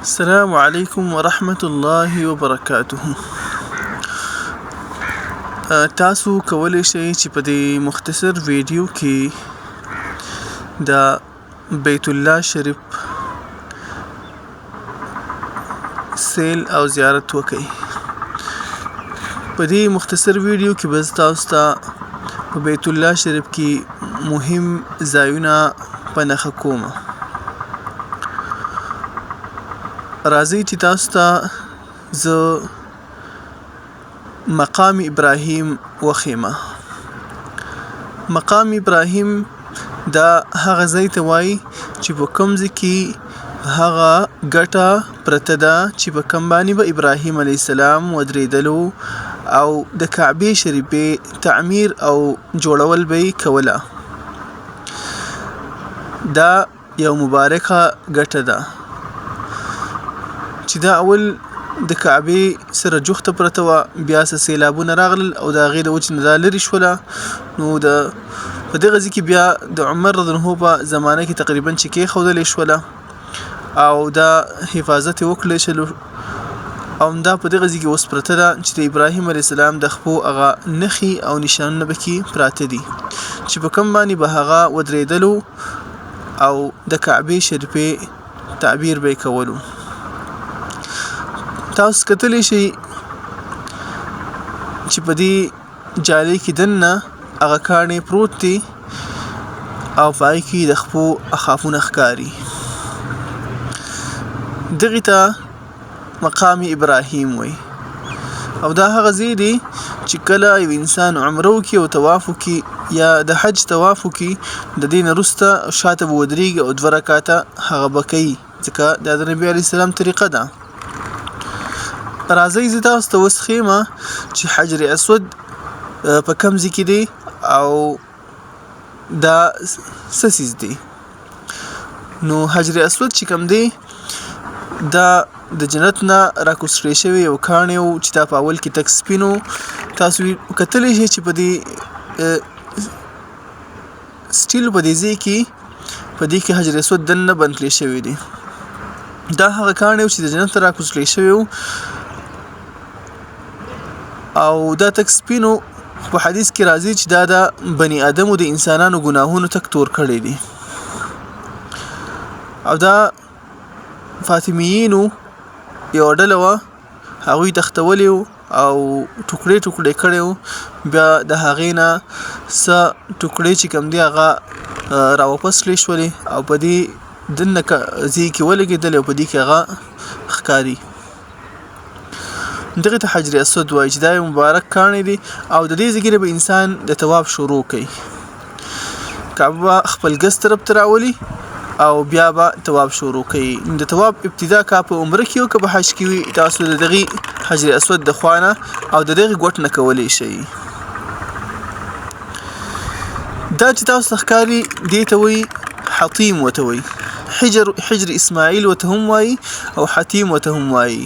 السلام علیکم ورحمة الله وبرکاته. تاسو کولی شئ چې په دې مختصر ویډیو کې د بیت الله شریف سیل او زیارت وکړئ. په دې مختصر ویډیو کې به تاسو ته په بیت الله شریف کې مهم ځایونه په نښه کوم. راځئ چې تاسو ته زه مقام ابراهیم وښیم. مقام ابراهیم دا هغه ځای ته وایي چې په کوم ځای کې هغه ګټه پرته ده چې په کوم باندې به ابراهیم علیه السلام ودرېدلو او د کعبې شریفې تعمیر او جوړول به یې کوله. دا یو مبارکه ګټه ده چې دا اول د کعبې سره جوخته پرته وه، بیا څه سیلابونه راغلل او د هغې د وجې نه دا لرې شوله. نو په دغه ځای کې بیا د عمر رضی الله عنه په زمانه کې تقریبا چې کېښودلې شوله او دا حفاظت یې وکړلی شلو او همدا په دغه ځای کې اوس پرته ده چې د ابراهیم علیه السلام د خپو هغه نښې او نشانونه پکې پراته دي چې په کوم باندې به هغه ودرېدلو او د کعبې شریفې تعبیر به یې کولو. تاسو کتلی شئ چې په دې جالۍ کې دننه هغه کاڼی پروت دی او په هغې کې د خپو اخافونه ښکاري. دغې ته مقام ابراهیم وایي او دا هغه ځای دی چې کله یو انسان عمره وکړي او طواف وکړي یا د حج طواف وکړي، د دې نه وروسته شاته به ودرېږي او 2 رکعته هغه به کوي، ځکه دا د نبي علیه السلام طریقه ده. راځئ زه تاسو ته اوس ښیم چې حجر اسود په کوم ځای کې دی او دا څه څیز دی. نو حجر اسود چې کوم دی دا د جنت نه راکوزکړی شوی یو کاڼی و چې دا په اول کې تک سپین و. تاسو کتلی شئ چې په دې سټیل په دې ځای کې حجر اسود دننه بند کړی شوی دی. دا هغه کاڼی و چې د جنت نه راکوزکړی شوی و او دا تک سپینو. په حدیث کې راځي چې دا د بني آدمو د انسانانو ګناهونو تک تور کړی دي او دا فاطمیینو یو ډله وه، هغوی تختولی او ټوکړې ټوکړې کړی و. بیا د هغې نه څه ټوکړې چې کوم دی هغه راواپس کړې شولې او په دې دننه ځای کې ولګېدلې او په دې کې هغه ښکاري. دغې ته حجر اسود وایي چې دا یو مبارک کاڼی دی او د دې ځای به انسان د طواف شروع کوي. کعبه به خپل ګز طرف ته راولي او بیا به طواف شروع کوي. د طواف ابتدا که په عمره کې او که په حج کې وي، تاسو د دغې حجر اسود د خوا نه او د دغې ګوټ نه کولی شئ. دا چې تاسو ته ښکاري دې ته وایي حطیم ورته وایي، حجر اسماعیل ورته هم وایي او حتیم ورته هم وایي.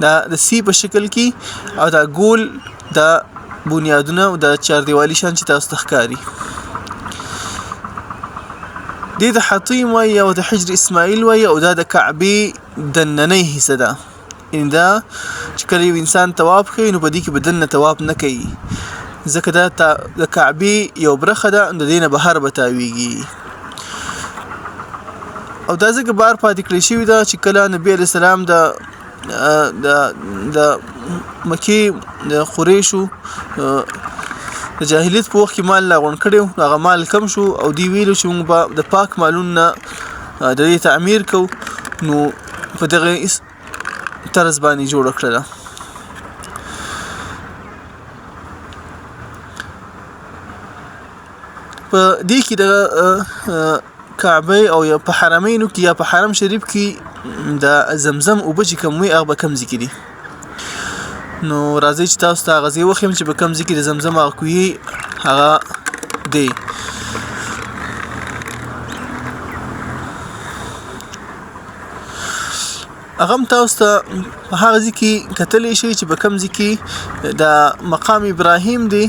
دا د سی په شکل کې او دا ګول دا بنیادونه او دا چاردیوالي شان چې تاسو ته ښکاري دې ته حتیم وایي او د حجر اسماعیل وایي او دا د کعبې دننۍ حصه ده. یعنې دا چې کله یو انسان طواف کوي نو په دې کې به دننه طواف نه کوي، ځکه دا د کعبې یو برخه ده، د دې نه بهر به تاویږي او دا ځکه بار پاتې کړی شوي ده چې کله نبي علیه السلام د مکې د قریشو د جاهلیت په وخت کې مال راغونډ کړی و، هغه مال کم شو او دوی ویلو چې موږ به د پاک مالونو نه د دې تعمیر کوو. نو په دغه طرز باندې جوړه کړله. په دې کې د کعبه او یا په حرمینو کې یا په حرم شریف کې د زمزم اوبه چې کوم وي هغه به کوم ځای کې دي. نو راځئ چې تاسو ته هغه ځای وښیم چې په کوم ځای کې د زمزم هغه کوهي هغه دی. هغه هم تاسو ته په هغه ځای کې کتلی شئ چې په کوم ځای کې د مقام ابراهیم دی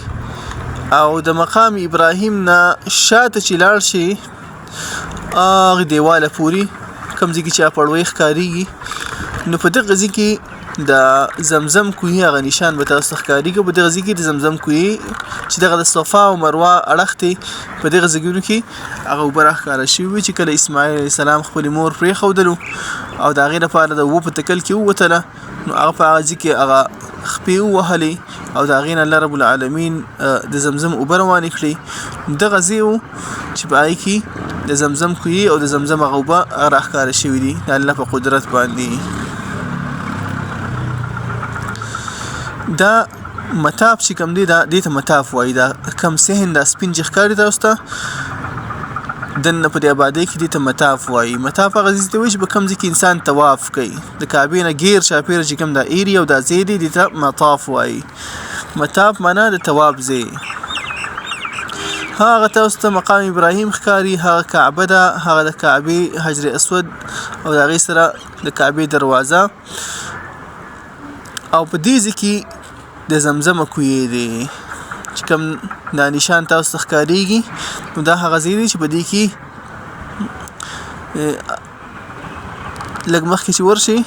او د مقام ابراهیم نه شاته چې لاړ شي هغه دیواله پورې کوم ځای کې چې پړوي ښکاریږي نو په دغه ځای کې د زمزم کوهي هغه نشان به تاسو ښکاریږي په دغه ځای کې د زمزم کوهي چې دغه د صفا او مروه اړخ دی په دغه ځایونو کې هغه اوبه راښکاره شوي چې کله اسماعیل علیه السلام خپلې مور پرېښودلو او د هغې لپاره د اوبو په تکل کې ووتله نو هغه په هغه ځای کې هغه خپې ووهلې او د هغې نه الله رب العالمین د زمزم اوبه روانې کړې دغه ځای و چې په هغې کې د زمزم کوهي او د زمزم هغه اوبه راښکاره شوي دي د الله په قدرت باندې دا متاف چې کوم دی دا دې ته متاف وایي دا کم صحن دا سپین چې ښکاري تاسو ته دننه په دې ابادۍ کې دې ته متاف وایي متاف هغه ځای ته وایي چې په کوم ځای کې انسان طواف کوي د کعبې نه ګیر چاپېره چې کوم دا ایري او دا ځای دی دې ته مطاف وایي متاف معنا د طواف ځای هغه تاسو ته مقام ابراهیم ښکاري هغه کعبه ده هغه د کعبې حجر اسود او د هغې سره د کعبې دروازه او په دې ځای کې د زمزم کوهی دی چې کوم دا نشان تاسو ته ښکاریږي نو دا هغه ځای دی چې په دې کې لږ مخکې چې ورشي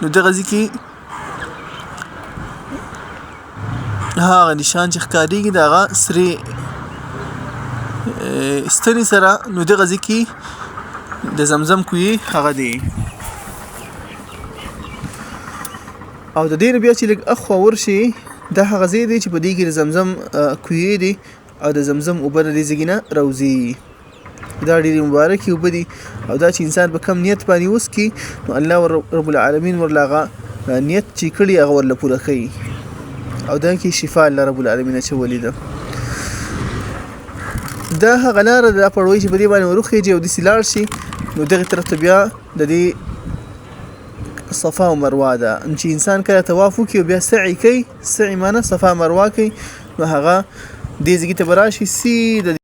نو دغه ځای کې هغه نشان چې ښکاریږي د هغه سرې ستنې سره نو دغه ځای کې د زمزم کوهی هغه دی او د دې نه بیا چې لږ اخوا ورشي دا هغه ځای دی چې په دې کې د زمزم کوهی دی او د زمزم اوبه د دې ځای نه راوځي دا ډېرې مبارکې اوبه دي او دا چې انسان په کم نیت باندې وڅکي نو الله رب العالمین ورله هغه نیت چې کړي هغه ورله پوره کوي او دا کې شفا الله رب العالمین اچولې ده دا هغه لاره ده پړوی چې په دې باندې وروخیږي او داسې لاړ شي نو دغې طرف ته بیا د دې صفا او مروه ده چې انسان کله طواف وکړي او بیا سعی کوي سعی معنی صفا مروه کوي نو هغه دې ځای ته به راشي سیده